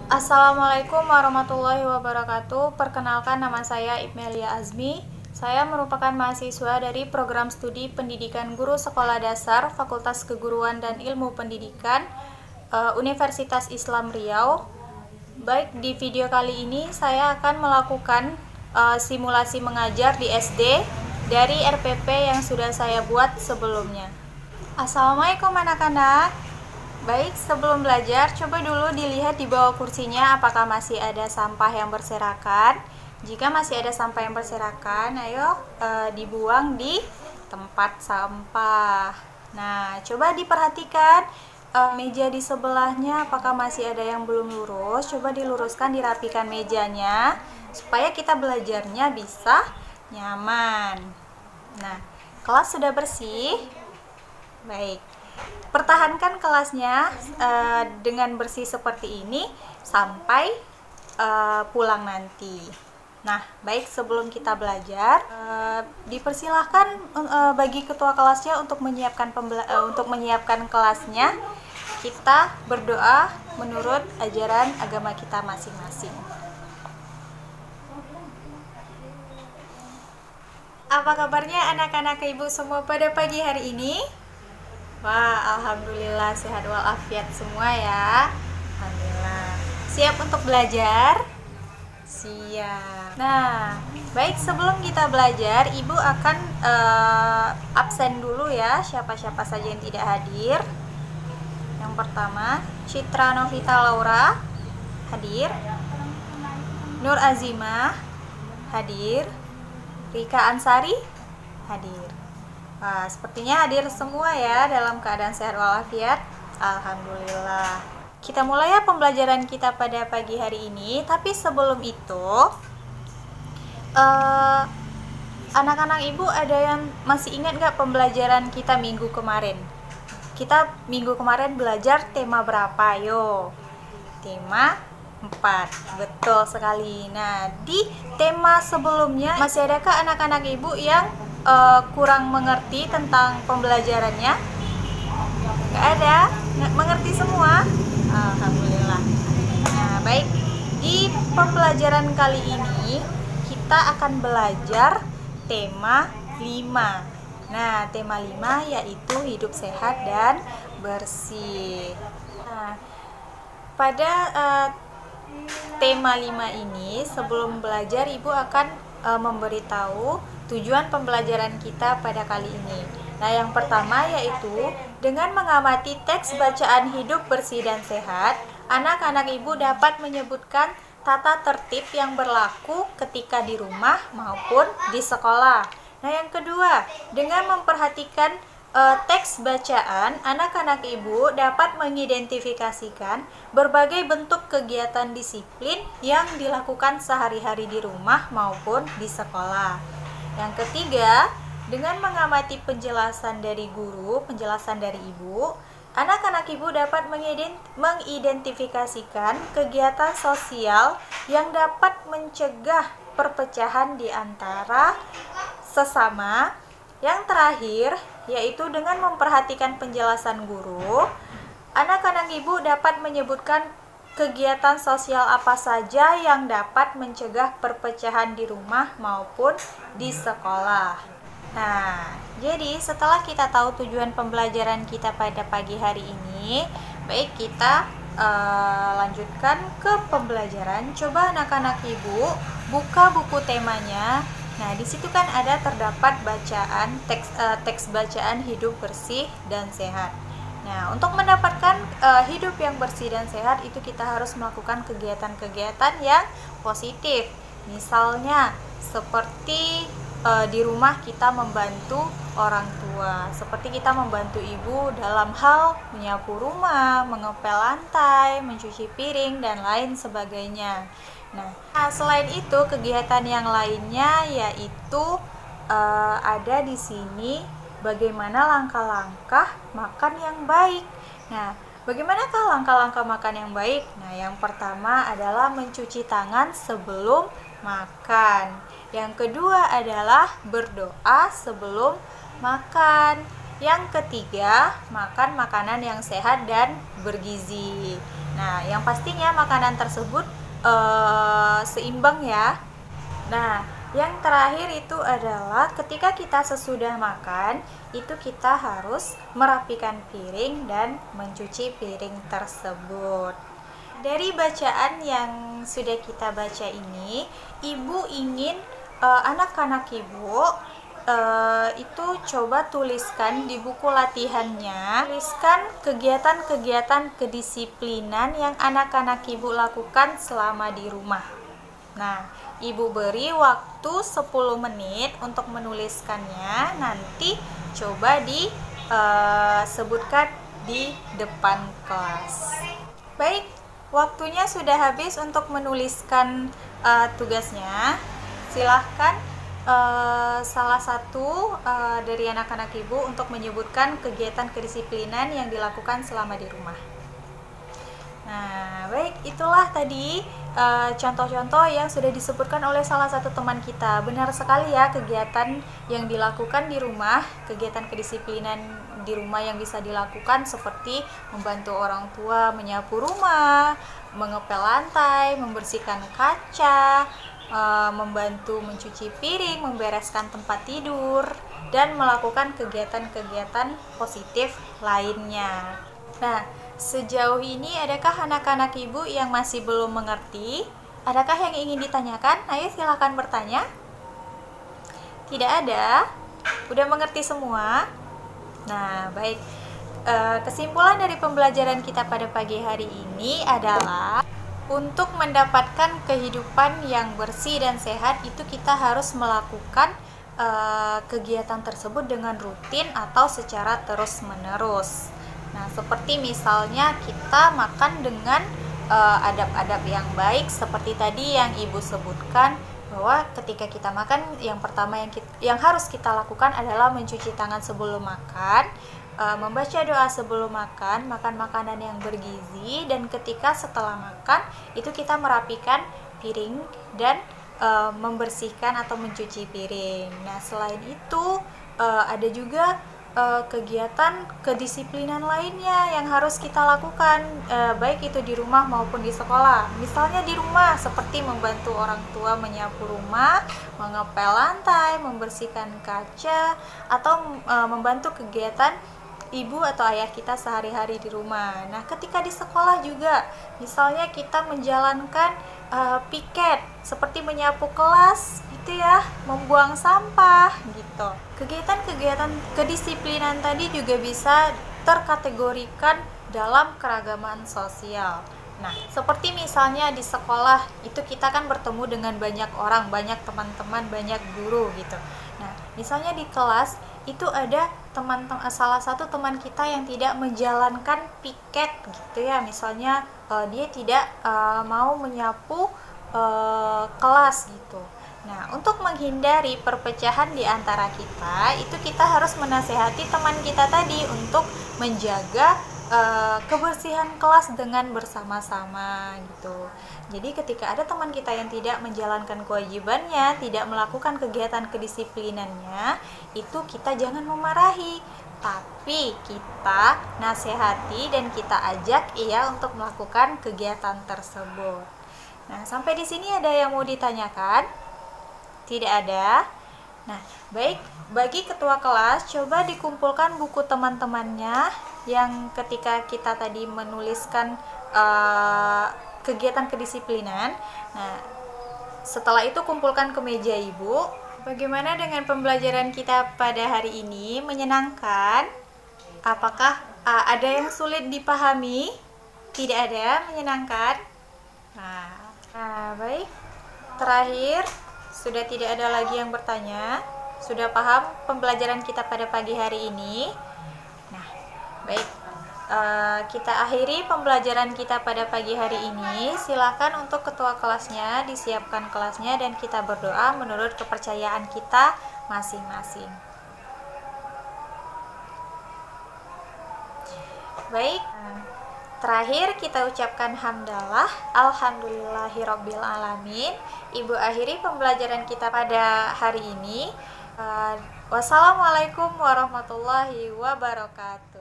Assalamualaikum warahmatullahi wabarakatuh. Perkenalkan, nama saya Ibmelia Azmi. Saya merupakan mahasiswa dari program studi Pendidikan Guru Sekolah Dasar Fakultas Keguruan dan Ilmu Pendidikan Universitas Islam Riau. Baik, di video kali ini saya akan melakukan simulasi mengajar di SD dari RPP yang sudah saya buat sebelumnya. Assalamualaikum anak-anak. Baik, sebelum belajar, coba dulu dilihat di bawah kursinya apakah masih ada sampah yang berserakan. Jika masih ada sampah yang berserakan, ayo dibuang di tempat sampah. Nah, coba diperhatikan meja di sebelahnya apakah masih ada yang belum lurus. Coba diluruskan, dirapikan mejanya supaya kita belajarnya bisa nyaman. Nah, kelas sudah bersih. Baik, pertahankan kelasnya dengan bersih seperti ini sampai pulang nanti. Nah, baik, sebelum kita belajar, dipersilahkan bagi ketua kelasnya untuk menyiapkan kelasnya. Kita berdoa menurut ajaran agama kita masing-masing. Apa kabarnya anak-anak ibu semua pada pagi hari ini? Wah, alhamdulillah sehat walafiat semua ya. Alhamdulillah. Siap untuk belajar? Siap. Nah, baik, sebelum kita belajar, Ibu akan absen dulu ya, siapa-siapa saja yang tidak hadir. Yang pertama, Citra Novita Laura hadir. Nur Azimah hadir. Rika Ansari hadir. Nah, sepertinya hadir semua ya dalam keadaan sehat walafiat. Alhamdulillah. Kita mulai ya pembelajaran kita pada pagi hari ini. Tapi sebelum itu, anak-anak ibu ada yang masih ingat gak pembelajaran kita minggu kemarin? Kita minggu kemarin belajar tema berapa? Yo, tema 4. Betul sekali. Nah, di tema sebelumnya masih adakah anak-anak ibu yang kurang mengerti tentang pembelajarannya? Gak ada? Nggak mengerti semua? Alhamdulillah. Nah, baik, di pembelajaran kali ini kita akan belajar tema 5. Nah, tema 5 yaitu hidup sehat dan bersih. Nah, pada tema 5 ini, sebelum belajar Ibu akan memberitahu tujuan pembelajaran kita pada kali ini. Nah, yang pertama yaitu dengan mengamati teks bacaan hidup bersih dan sehat, anak-anak ibu dapat menyebutkan tata tertib yang berlaku ketika di rumah maupun di sekolah. Nah, yang kedua, dengan memperhatikan teks bacaan, anak-anak ibu dapat mengidentifikasikan berbagai bentuk kegiatan disiplin yang dilakukan sehari-hari di rumah maupun di sekolah. Yang ketiga, dengan mengamati penjelasan dari guru, penjelasan dari ibu, anak-anak ibu dapat mengidentifikasikan kegiatan sosial yang dapat mencegah perpecahan di antara sesama. Yang terakhir, yaitu dengan memperhatikan penjelasan guru, anak-anak ibu dapat menyebutkan kegiatan sosial apa saja yang dapat mencegah perpecahan di rumah maupun di sekolah. Nah, jadi setelah kita tahu tujuan pembelajaran kita pada pagi hari ini, baik, kita lanjutkan ke pembelajaran. Coba anak-anak ibu buka buku temanya. Nah, di situ kan ada terdapat bacaan teks bacaan hidup bersih dan sehat. Nah, untuk mendapatkan hidup yang bersih dan sehat itu kita harus melakukan kegiatan-kegiatan yang positif. Misalnya seperti di rumah kita membantu orang tua, seperti kita membantu ibu dalam hal menyapu rumah, mengepel lantai, mencuci piring dan lain sebagainya. Nah, selain itu kegiatan yang lainnya yaitu ada di sini bagaimana langkah-langkah makan yang baik. Nah, bagaimanakah langkah-langkah makan yang baik? Nah, yang pertama adalah mencuci tangan sebelum makan. Yang kedua adalah berdoa sebelum makan. Yang ketiga, makan makanan yang sehat dan bergizi. Nah, yang pastinya makanan tersebut seimbang ya. Nah, yang terakhir itu adalah ketika kita sesudah makan, itu kita harus merapikan piring dan mencuci piring tersebut. Dari bacaan yang sudah kita baca ini, ibu ingin anak-anak ibu itu coba tuliskan di buku latihannya, tuliskan kegiatan-kegiatan kedisiplinan yang anak-anak ibu lakukan selama di rumah. Nah, ibu beri waktu 10 menit untuk menuliskannya, nanti coba disebutkan di depan kelas. Baik, waktunya sudah habis untuk menuliskan tugasnya. Silahkan salah satu dari anak-anak ibu untuk menyebutkan kegiatan kedisiplinan yang dilakukan selama di rumah. Nah, baik, itulah tadi contoh-contoh yang sudah disebutkan oleh salah satu teman kita. Benar sekali ya, kegiatan yang dilakukan di rumah, kegiatan kedisiplinan di rumah yang bisa dilakukan seperti membantu orang tua menyapu rumah, mengepel lantai, membersihkan kaca, membantu mencuci piring, membereskan tempat tidur, dan melakukan kegiatan-kegiatan positif lainnya. Nah, sejauh ini adakah anak-anak ibu yang masih belum mengerti? Adakah yang ingin ditanyakan? Ayo silakan bertanya. Tidak ada? Udah mengerti semua? Nah, baik. Kesimpulan dari pembelajaran kita pada pagi hari ini adalah untuk mendapatkan kehidupan yang bersih dan sehat itu kita harus melakukan kegiatan tersebut dengan rutin atau secara terus-menerus. Nah, seperti misalnya kita makan dengan adab-adab yang baik seperti tadi yang Ibu sebutkan, bahwa ketika kita makan yang pertama yang harus kita lakukan adalah mencuci tangan sebelum makan, membaca doa sebelum makan, makan makanan yang bergizi, dan ketika setelah makan itu kita merapikan piring dan membersihkan atau mencuci piring. Nah, selain itu ada juga kegiatan kedisiplinan lainnya yang harus kita lakukan, baik itu di rumah maupun di sekolah. Misalnya di rumah seperti membantu orang tua menyapu rumah, mengepel lantai, membersihkan kaca, atau membantu kegiatan ibu atau ayah kita sehari-hari di rumah. Nah, ketika di sekolah juga, misalnya kita menjalankan piket seperti menyapu kelas gitu ya, membuang sampah gitu. Kegiatan-kegiatan kedisiplinan tadi juga bisa terkategorikan dalam keragaman sosial. Nah, seperti misalnya di sekolah itu kita kan bertemu dengan banyak orang, banyak teman-teman, banyak guru gitu. Nah, misalnya di kelas itu ada salah satu teman kita yang tidak menjalankan piket gitu ya, misalnya dia tidak mau menyapu kelas gitu. Nah, untuk menghindari perpecahan di antara kita, itu kita harus menasehati teman kita tadi untuk menjaga kebersihan kelas dengan bersama-sama gitu. Jadi ketika ada teman kita yang tidak menjalankan kewajibannya, tidak melakukan kegiatan kedisiplinannya, itu kita jangan memarahi, tapi kita nasihati dan kita ajak ia untuk melakukan kegiatan tersebut. Nah, sampai di sini ada yang mau ditanyakan? Tidak ada? Nah, baik, bagi ketua kelas, coba dikumpulkan buku teman-temannya yang ketika kita tadi menuliskan kegiatan kedisiplinan. Nah, setelah itu kumpulkan ke meja ibu. Bagaimana dengan pembelajaran kita pada hari ini? Menyenangkan? Apakah ada yang sulit dipahami? Tidak ada, menyenangkan? Nah, baik. Terakhir, sudah tidak ada lagi yang bertanya. Sudah paham pembelajaran kita pada pagi hari ini? Nah, baik. Kita akhiri pembelajaran kita pada pagi hari ini. Silakan untuk ketua kelasnya disiapkan kelasnya dan kita berdoa menurut kepercayaan kita masing-masing. Baik. Terakhir kita ucapkan hamdalah, alhamdulillahirabbil alamin. Ibu akhiri pembelajaran kita pada hari ini. Wassalamualaikum warahmatullahi wabarakatuh.